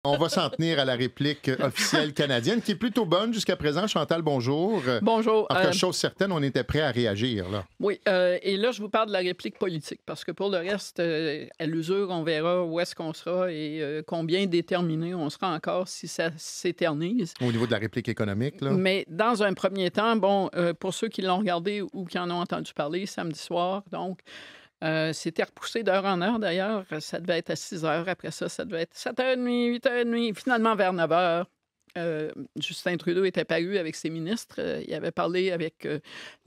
On va s'en tenir à la réplique officielle canadienne, qui est plutôt bonne jusqu'à présent. Chantal, bonjour. Bonjour. En tout cas, chose certaine, on était prêt à réagir, là. Oui, et là, je vous parle de la réplique politique, parce que pour le reste, à l'usure, on verra où est-ce qu'on sera et combien déterminé on sera encore si ça s'éternise. Au niveau de la réplique économique, là. Mais dans un premier temps, pour ceux qui l'ont regardé ou qui en ont entendu parler samedi soir, donc, c'était repoussé d'heure en heure, d'ailleurs. Ça devait être à 6 heures. Après ça, ça devait être 7h30, 8h30. Finalement, vers 9 heures, Justin Trudeau était paru avec ses ministres. Il avait parlé avec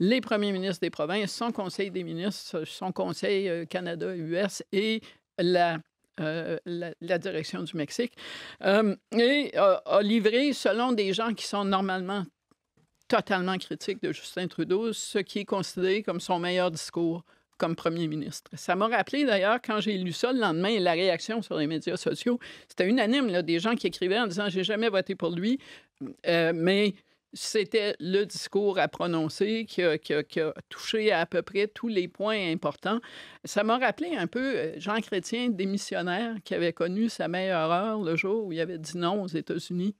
les premiers ministres des provinces, son conseil des ministres, son conseil Canada-US et la direction du Mexique. Et a livré, selon des gens qui sont normalement totalement critiques de Justin Trudeau, ce qui est considéré comme son meilleur discours comme premier ministre. Ça m'a rappelé, d'ailleurs, quand j'ai lu ça le lendemain, la réaction sur les médias sociaux, c'était unanime, là, des gens qui écrivaient en disant « J'ai jamais voté pour lui mais c'était le discours à prononcer qui a touché à peu près tous les points importants. Ça m'a rappelé un peu Jean Chrétien, démissionnaire, qui avait connu sa meilleure heure le jour où il avait dit non aux États-Unis.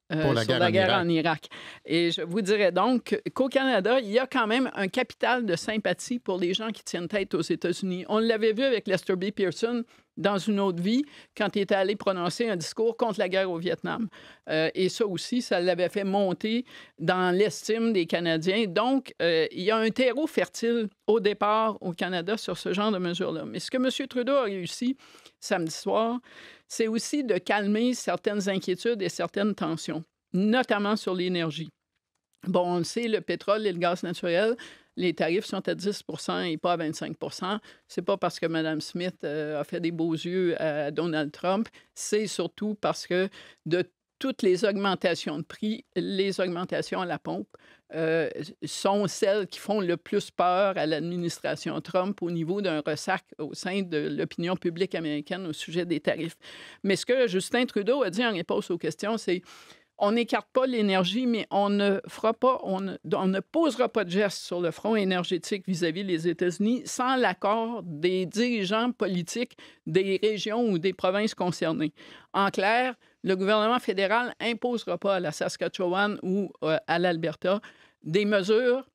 Pour la sur guerre la en guerre Irak. en Irak. Et je vous dirais donc qu'au Canada, il y a quand même un capital de sympathie pour les gens qui tiennent tête aux États-Unis. On l'avait vu avec Lester B. Pearson dans une autre vie, quand il était allé prononcer un discours contre la guerre au Vietnam. Et ça aussi, ça l'avait fait monter dans l'estime des Canadiens. Donc, il y a un terreau fertile au départ au Canada sur ce genre de mesures-là. Mais ce que M. Trudeau a réussi samedi soir, c'est aussi de calmer certaines inquiétudes et certaines tensions, notamment sur l'énergie. Bon, on le sait, le pétrole et le gaz naturel, les tarifs sont à 10 et pas à 25 C'est pas parce que Mme Smith a fait des beaux yeux à Donald Trump, c'est surtout parce que de toutes les augmentations de prix, les augmentations à la pompe sont celles qui font le plus peur à l'administration Trump au niveau d'un ressac au sein de l'opinion publique américaine au sujet des tarifs. Mais ce que Justin Trudeau a dit en réponse aux questions, c'est on n'écarte pas l'énergie, mais on ne posera pas de gestes sur le front énergétique vis-à-vis des États-Unis sans l'accord des dirigeants politiques des régions ou des provinces concernées. En clair, le gouvernement fédéral n'imposera pas à la Saskatchewan ou à l'Alberta des mesures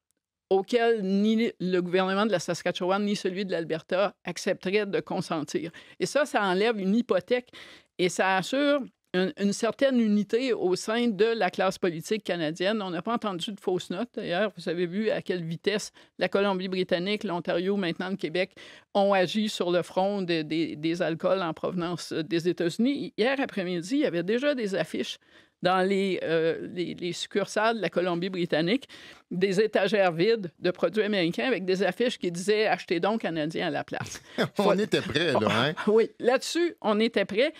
auxquelles ni le gouvernement de la Saskatchewan ni celui de l'Alberta accepteraient de consentir. Et ça enlève une hypothèque et ça assure une certaine unité au sein de la classe politique canadienne. On n'a pas entendu de fausses notes, d'ailleurs. Vous avez vu à quelle vitesse la Colombie-Britannique, l'Ontario, maintenant le Québec, ont agi sur le front des alcools en provenance des États-Unis. Hier après-midi, il y avait déjà des affiches dans les succursales de la Colombie-Britannique, des étagères vides de produits américains avec des affiches qui disaient « Achetez donc canadien à la place ». On était prêts, là, hein? Oui, là-dessus, on était prêts.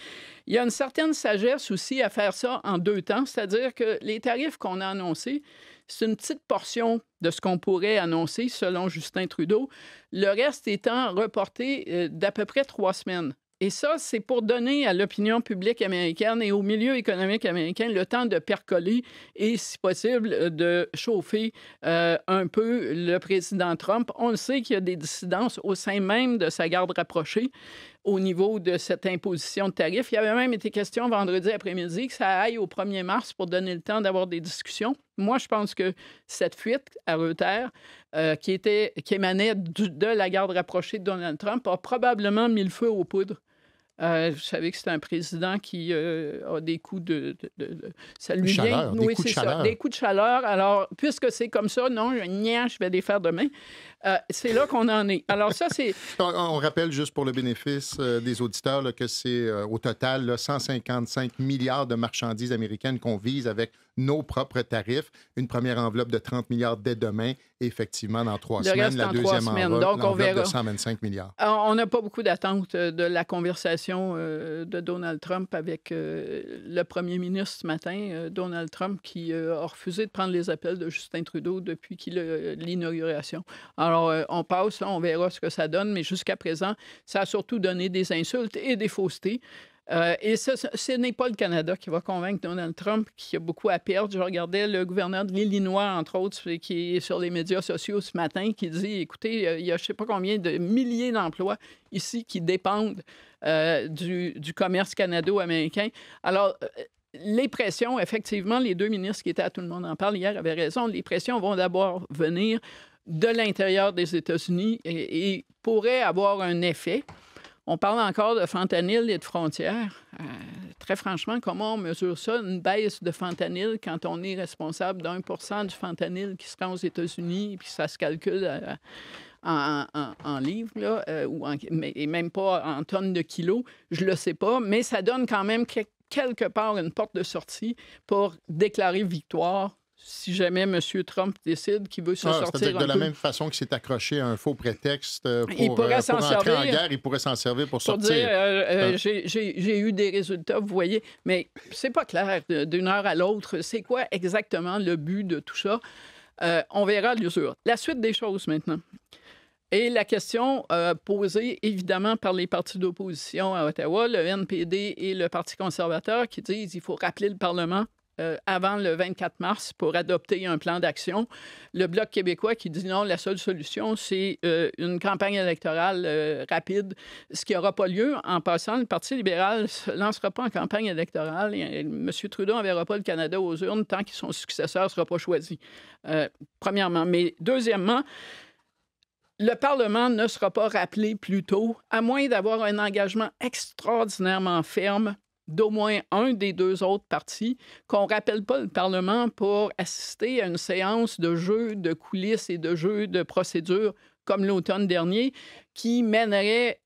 Il y a une certaine sagesse aussi à faire ça en 2 temps, c'est-à-dire que les tarifs qu'on a annoncés, c'est une petite portion de ce qu'on pourrait annoncer, selon Justin Trudeau, le reste étant reporté d'à peu près 3 semaines. Et ça, c'est pour donner à l'opinion publique américaine et au milieu économique américain le temps de percoler et, si possible, de chauffer un peu le président Trump. On le sait qu'il y a des dissidences au sein même de sa garde rapprochée au niveau de cette imposition de tarifs. Il y avait même été question vendredi après-midi que ça aille au 1er mars pour donner le temps d'avoir des discussions. Moi, je pense que cette fuite à Reuters, qui émanait de la garde rapprochée de Donald Trump, a probablement mis le feu aux poudres. Vous savez que c'est un président qui a des coups ça lui Chaleur, vient. des Oui, coups de c'est ça, chaleur. des coups de chaleur. Alors, puisque c'est comme ça, non, je vais les faire demain. C'est là qu'on en est. Alors ça, c'est... On rappelle juste pour le bénéfice des auditeurs là, que c'est au total là, 155 milliards de marchandises américaines qu'on vise avec nos propres tarifs. Une première enveloppe de 30 milliards dès demain et effectivement dans 3 Le semaines. reste La en 3 deuxième semaines. enveloppe, Donc, on verra. de 125 milliards. Alors, on n'a pas beaucoup d'attente de la conversation de Donald Trump avec le premier ministre ce matin. Donald Trump qui a refusé de prendre les appels de Justin Trudeau depuis l'inauguration. Alors, on passe, là, on verra ce que ça donne, mais jusqu'à présent, ça a surtout donné des insultes et des faussetés. Et ce n'est pas le Canada qui va convaincre Donald Trump, qui a beaucoup à perdre. Je regardais le gouverneur de l'Illinois, entre autres, qui est sur les médias sociaux ce matin, qui dit, écoutez, il y a je ne sais pas combien de milliers d'emplois ici qui dépendent du commerce canado-américain. Alors, les pressions, effectivement, les deux ministres qui étaient à Tout le monde en parle hier avaient raison. Les pressions vont d'abord venir de l'intérieur des États-Unis et pourraient avoir un effet. On parle encore de fentanyl et de frontières. Très franchement, comment on mesure ça, une baisse de fentanyl, quand on est responsable d'1% du fentanyl qui se rend aux États-Unis, puis ça se calcule en livres, là, et même pas en tonnes de kilos, je le sais pas, mais ça donne quand même quelque part une porte de sortie pour déclarer victoire si jamais M. Trump décide qu'il veut se sortir c'est-à-dire un de la peu. même façon qu'il s'est accroché à un faux prétexte Il pourrait s'en entrer servir en guerre, il pourrait s'en servir pour sortir. Dire, j'ai eu des résultats, vous voyez, mais c'est pas clair d'une heure à l'autre. C'est quoi exactement le but de tout ça? On verra à l'usure. La suite des choses maintenant. Et la question posée, évidemment, par les partis d'opposition à Ottawa, le NPD et le Parti conservateur, qui disent qu'il faut rappeler le Parlement avant le 24 mars pour adopter un plan d'action. Le Bloc québécois qui dit non, la seule solution, c'est une campagne électorale rapide, ce qui n'aura pas lieu. En passant, le Parti libéral ne se lancera pas en campagne électorale. M. Trudeau n'enverra pas le Canada aux urnes tant que son successeur ne sera pas choisi. Premièrement. Mais deuxièmement, le Parlement ne sera pas rappelé plus tôt, à moins d'avoir un engagement extraordinairement ferme d'au moins un des deux autres partis, qu'on ne rappelle pas le Parlement pour assister à une séance de jeux de coulisses et de jeux de procédure comme l'automne dernier, qui mènerait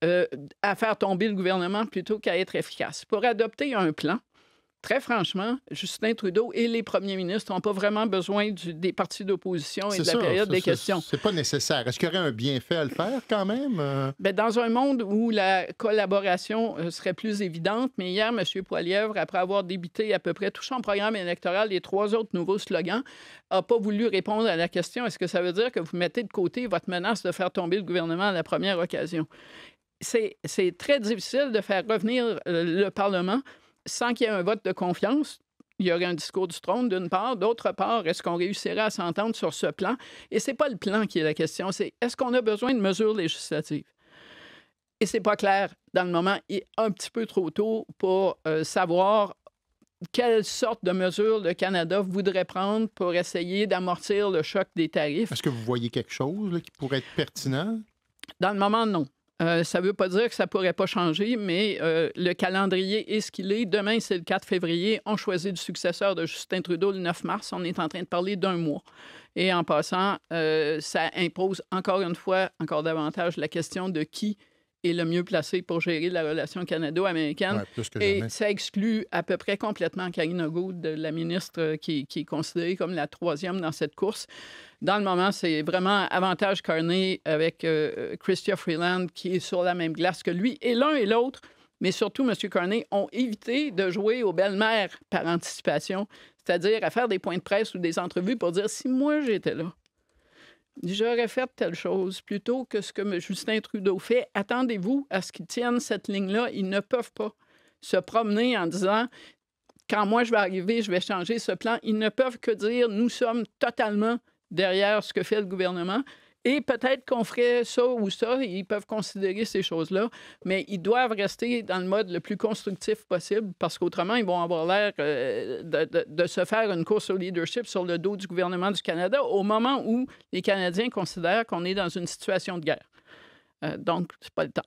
à faire tomber le gouvernement plutôt qu'à être efficace. Pour adopter un plan, très franchement, Justin Trudeau et les premiers ministres n'ont pas vraiment besoin des partis d'opposition et de la période des questions. C'est pas nécessaire. Est-ce qu'il y aurait un bienfait à le faire quand même? Bien, dans un monde où la collaboration serait plus évidente, mais hier, M. Poilievre, après avoir débité à peu près tout son programme électoral et 3 autres nouveaux slogans, n'a pas voulu répondre à la question, est-ce que ça veut dire que vous mettez de côté votre menace de faire tomber le gouvernement à la première occasion? C'est très difficile de faire revenir le Parlement sans qu'il y ait un vote de confiance. Il y aurait un discours du trône, d'une part. D'autre part, est-ce qu'on réussirait à s'entendre sur ce plan? Et c'est pas le plan qui est la question, c'est est-ce qu'on a besoin de mesures législatives? Et c'est pas clair dans le moment. Il est un petit peu trop tôt pour savoir quelle sorte de mesures le Canada voudrait prendre pour essayer d'amortir le choc des tarifs. Est-ce que vous voyez quelque chose là, qui pourrait être pertinent? Dans le moment, non. Ça ne veut pas dire que ça ne pourrait pas changer, mais le calendrier est ce qu'il est. Demain, c'est le 4 février. On choisit le successeur de Justin Trudeau le 9 mars. On est en train de parler d'un mois. Et en passant, ça impose encore une fois, encore davantage, la question de qui est le mieux placé pour gérer la relation canado-américaine. Et ça exclut à peu près complètement Karine Gould, la ministre qui est considérée comme la troisième dans cette course. Dans le moment, c'est vraiment avantage Carney avec Chrystia Freeland qui est sur la même glace que lui. Et l'un et l'autre, mais surtout M. Carney, ont évité de jouer aux belles-mères par anticipation, c'est-à-dire à faire des points de presse ou des entrevues pour dire « si moi j'étais là, j'aurais fait telle chose plutôt que ce que Justin Trudeau fait. Attendez-vous à ce qu'ils tiennent cette ligne-là. Ils ne peuvent pas se promener en disant « quand moi je vais arriver, je vais changer ce plan ». Ils ne peuvent que dire « nous sommes totalement derrière ce que fait le gouvernement ». Et peut-être qu'on ferait ça ou ça, ils peuvent considérer ces choses-là, mais ils doivent rester dans le mode le plus constructif possible parce qu'autrement, ils vont avoir l'air de se faire une course au leadership sur le dos du gouvernement du Canada au moment où les Canadiens considèrent qu'on est dans une situation de guerre. Donc, c'est pas le temps.